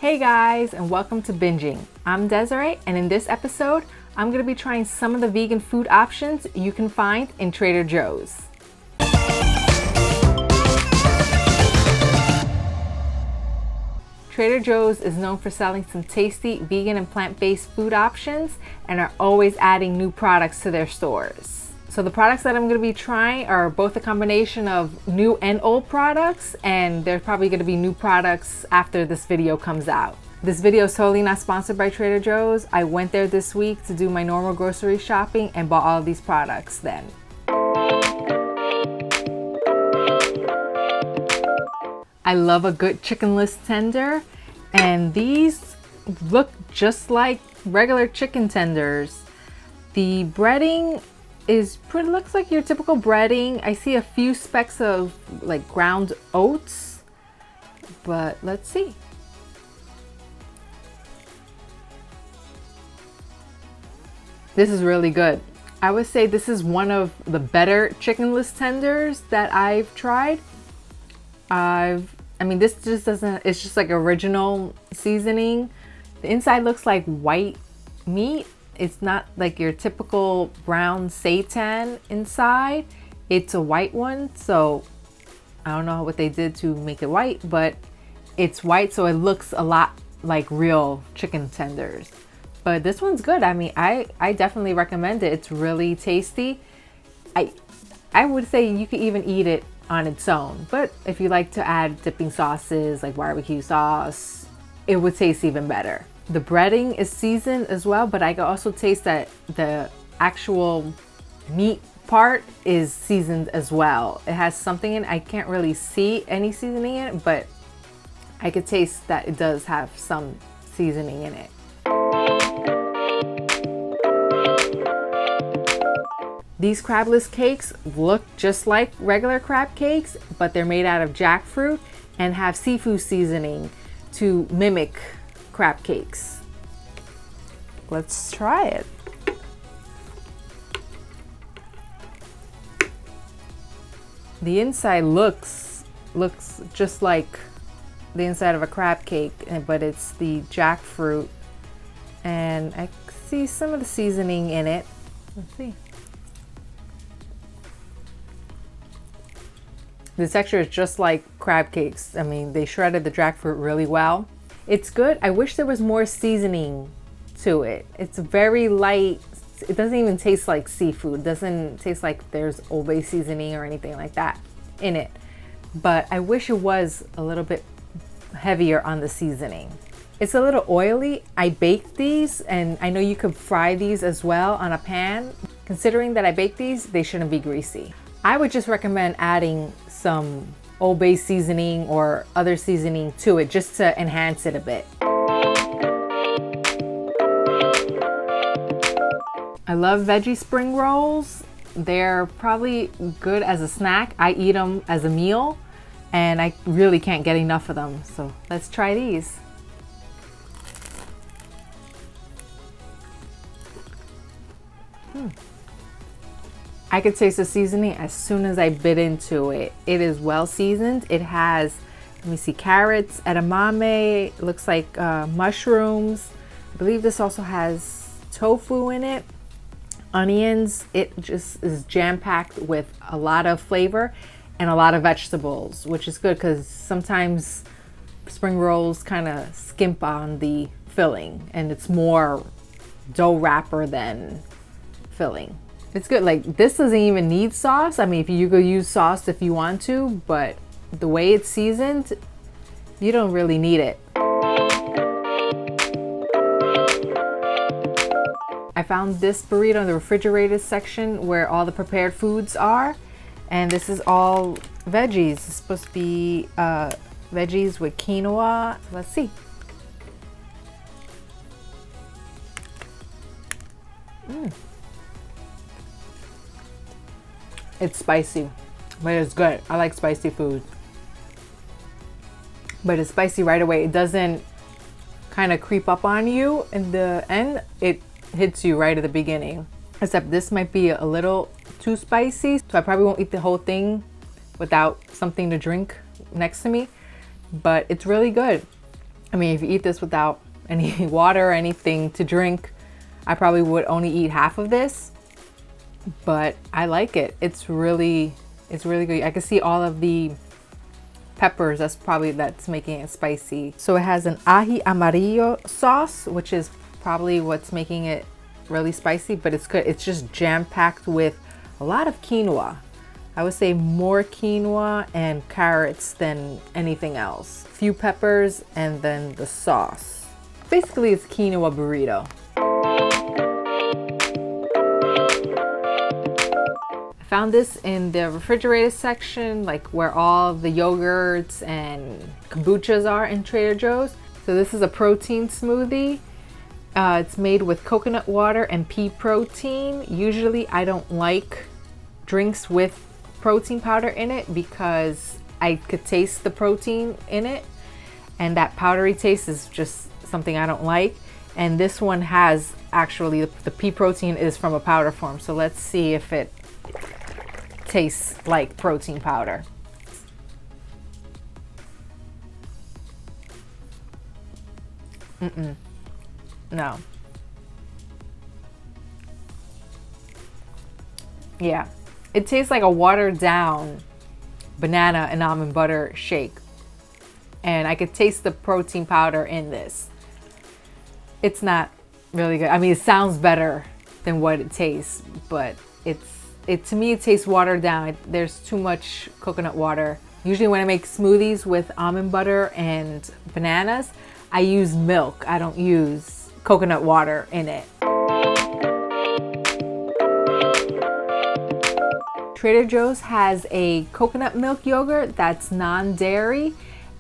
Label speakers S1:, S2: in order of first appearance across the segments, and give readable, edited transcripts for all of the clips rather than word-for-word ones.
S1: Hey guys, and welcome to Binging. I'm Desiree, and in this episode, I'm going to be trying some of the vegan food options you can find in Trader Joe's. Trader Joe's is known for selling some tasty vegan and plant-based food options and are always adding new products to their stores. So the products that I'm going to be trying are both a combination of new and old products, and there's probably going to be new products after this video comes out. This video is totally not sponsored by Trader Joe's. I went there this week to do my normal grocery shopping and bought all of these products then. I love a good chickenless tender, and these look just like regular chicken tenders. The breading looks like your typical breading. I see a few specks of like ground oats, but let's see. This is really good. I would say this is one of the better chickenless tenders that I've tried. I mean, this just doesn't, it's just like original seasoning. The inside looks like white meat. It's not like your typical brown seitan inside. It's a white one, so I don't know what they did to make it white, but it's white, so it looks a lot like real chicken tenders. But this one's good. I mean, I definitely recommend it. It's really tasty. I would say you could even eat it on its own, but if you like to add dipping sauces like barbecue sauce, it would taste even better. The breading is seasoned as well, but I can also taste that the actual meat part is seasoned as well. It has something in it. I can't really see any seasoning in it, but I could taste that it does have some seasoning in it. These crabless cakes look just like regular crab cakes, but they're made out of jackfruit and have seafood seasoning to mimic crab cakes. Let's try it. The inside looks just like the inside of a crab cake, but it's the jackfruit, and I see some of the seasoning in it. Let's see. The texture is just like crab cakes. I mean, they shredded the jackfruit really well. It's good. I wish there was more seasoning to it. It's very light. It doesn't even taste like seafood. It doesn't taste like there's Old Bay seasoning or anything like that in it. But I wish it was a little bit heavier on the seasoning. It's a little oily. I baked these, and I know you could fry these as well on a pan. Considering that I baked these, they shouldn't be greasy. I would just recommend adding some Old Bay seasoning or other seasoning to it just to enhance it a bit. I love veggie spring rolls. They're probably good as a snack. I eat them as a meal, and I really can't get enough of them. So let's try these. I could taste the seasoning as soon as I bit into it. It is well seasoned. It has, let me see, carrots, edamame, it looks like mushrooms. I believe this also has tofu in it, onions. It just is jam-packed with a lot of flavor and a lot of vegetables, which is good because sometimes spring rolls kind of skimp on the filling, and it's more dough wrapper than filling. It's good. Like, this doesn't even need sauce. I mean, if you could use sauce if you want to, but the way it's seasoned, you don't really need it. I found this burrito in the refrigerated section where all the prepared foods are, and this is all veggies. It's supposed to be veggies with quinoa. Let's see. It's spicy, but it's good. I like spicy food. But it's spicy right away. It doesn't kind of creep up on you in the end. It hits you right at the beginning. Except this might be a little too spicy, so I probably won't eat the whole thing without something to drink next to me. But it's really good. I mean, if you eat this without any water or anything to drink, I probably would only eat half of this, but I like it. It's really good. I can see all of the peppers. That's making it spicy. So it has an ají amarillo sauce, which is probably what's making it really spicy, but it's good. It's just jam-packed with a lot of quinoa. I would say more quinoa and carrots than anything else. Few peppers and then the sauce. Basically, it's quinoa burrito. I found this in the refrigerated section, like where all the yogurts and kombuchas are in Trader Joe's. So this is a protein smoothie. It's made with coconut water and pea protein. Usually I don't like drinks with protein powder in it because I could taste the protein in it, and that powdery taste is just something I don't like. And this one has actually, the pea protein is from a powder form. So let's see if it tastes like protein powder. No. Yeah, it tastes like a watered down banana and almond butter shake. And I could taste the protein powder in this. It's not really good. I mean, it sounds better than what it tastes, but to me, it tastes watered down. There's too much coconut water. Usually when I make smoothies with almond butter and bananas, I use milk. I don't use coconut water in it. Trader Joe's has a coconut milk yogurt that's non-dairy,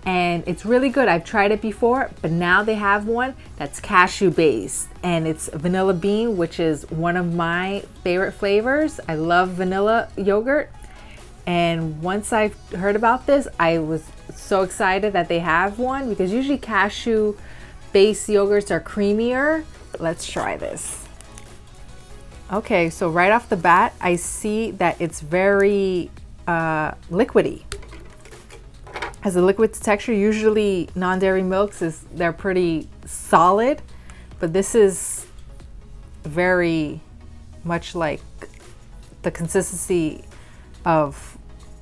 S1: and it's really good. I've tried it before, but now they have one that's cashew based, and it's vanilla bean, which is one of my favorite flavors. I love vanilla yogurt, and once I heard about this, I was so excited that they have one, because usually cashew based yogurts are creamier. Let's try this. Okay, so right off the bat, I see that it's very liquidy. Has a liquid texture. Usually non-dairy milks they're pretty solid, but this is very much like the consistency of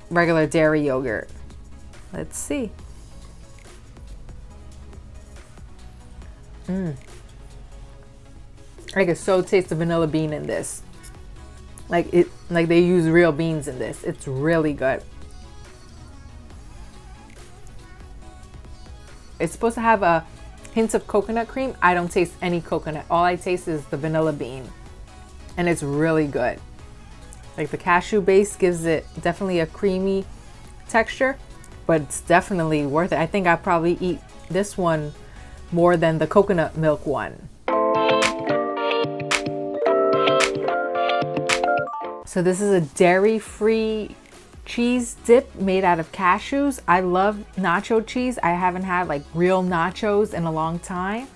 S1: regular dairy yogurt. Let's see. I can so taste the vanilla bean in this. Like they use real beans in this. It's really good. It's supposed to have a hint of coconut cream. I don't taste any coconut. All I taste is the vanilla bean, and it's really good. Like the cashew base gives it definitely a creamy texture, but it's definitely worth it. I think I probably eat this one more than the coconut milk one. So this is a dairy-free cheese dip made out of cashews. I love nacho cheese. I haven't had like real nachos in a long time.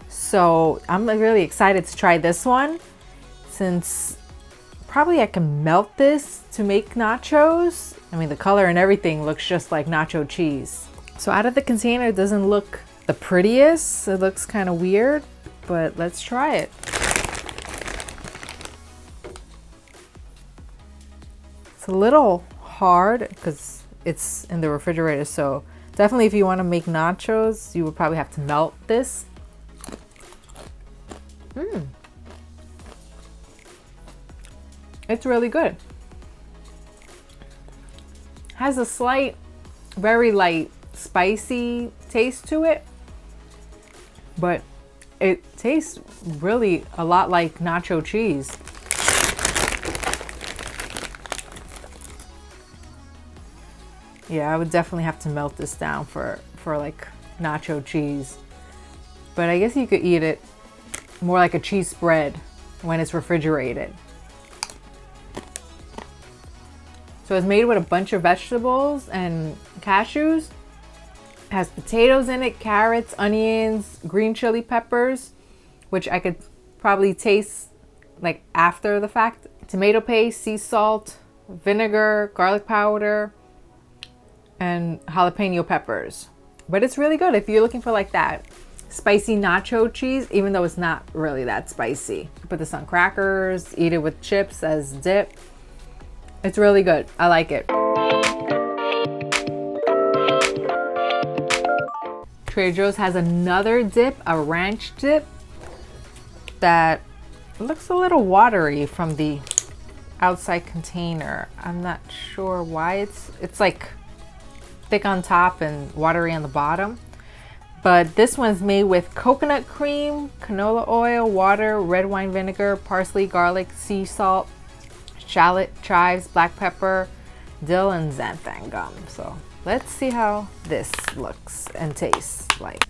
S1: So I'm really excited to try this one, since probably I can melt this to make nachos. I mean, the color and everything looks just like nacho cheese. So out of the container, it doesn't look the prettiest. It looks kind of weird, but let's try it. It's a little hard because it's in the refrigerator, so definitely if you want to make nachos, you would probably have to melt this. It's really good. Has a slight, very light, spicy taste to it, but it tastes really a lot like nacho cheese. Yeah, I would definitely have to melt this down for like nacho cheese. But I guess you could eat it more like a cheese spread when it's refrigerated. So it's made with a bunch of vegetables and cashews. It has potatoes in it, carrots, onions, green chili peppers, which I could probably taste like after the fact. Tomato paste, sea salt, vinegar, garlic powder, and jalapeno peppers. But it's really good if you're looking for like that spicy nacho cheese, even though it's not really that spicy. Put this on crackers, eat it with chips as dip. It's really good. I like it. Trader Joe's has another dip, a ranch dip, that looks a little watery from the outside container. I'm not sure why. It's like thick on top and watery on the bottom. But this one's made with coconut cream, canola oil, water, red wine vinegar, parsley, garlic, sea salt, shallot, chives, black pepper, dill, and xanthan gum. So let's see how this looks and tastes like.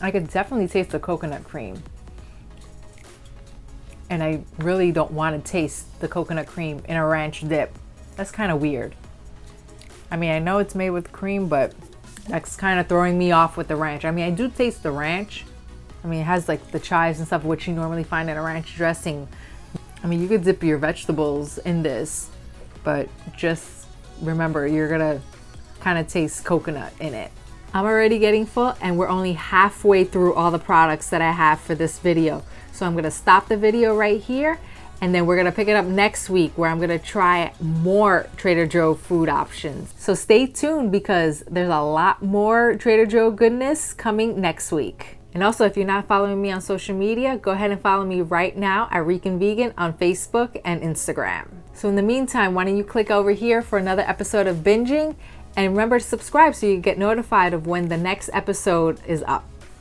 S1: I could definitely taste the coconut cream. And I really don't want to taste the coconut cream in a ranch dip. That's kind of weird. I mean, I know it's made with cream, but that's kind of throwing me off with the ranch. I mean, I do taste the ranch. I mean, it has like the chives and stuff, which you normally find in a ranch dressing. I mean, you could dip your vegetables in this, but just remember, you're gonna kind of taste coconut in it. I'm already getting full and we're only halfway through all the products that I have for this video. So I'm gonna stop the video right here and then we're gonna pick it up next week where I'm gonna try more Trader Joe food options. So stay tuned because there's a lot more Trader Joe goodness coming next week. And also, if you're not following me on social media, go ahead and follow me right now at Rican Vegan on Facebook and Instagram. So in the meantime, why don't you click over here for another episode of Binging, and remember to subscribe so you get notified of when the next episode is up.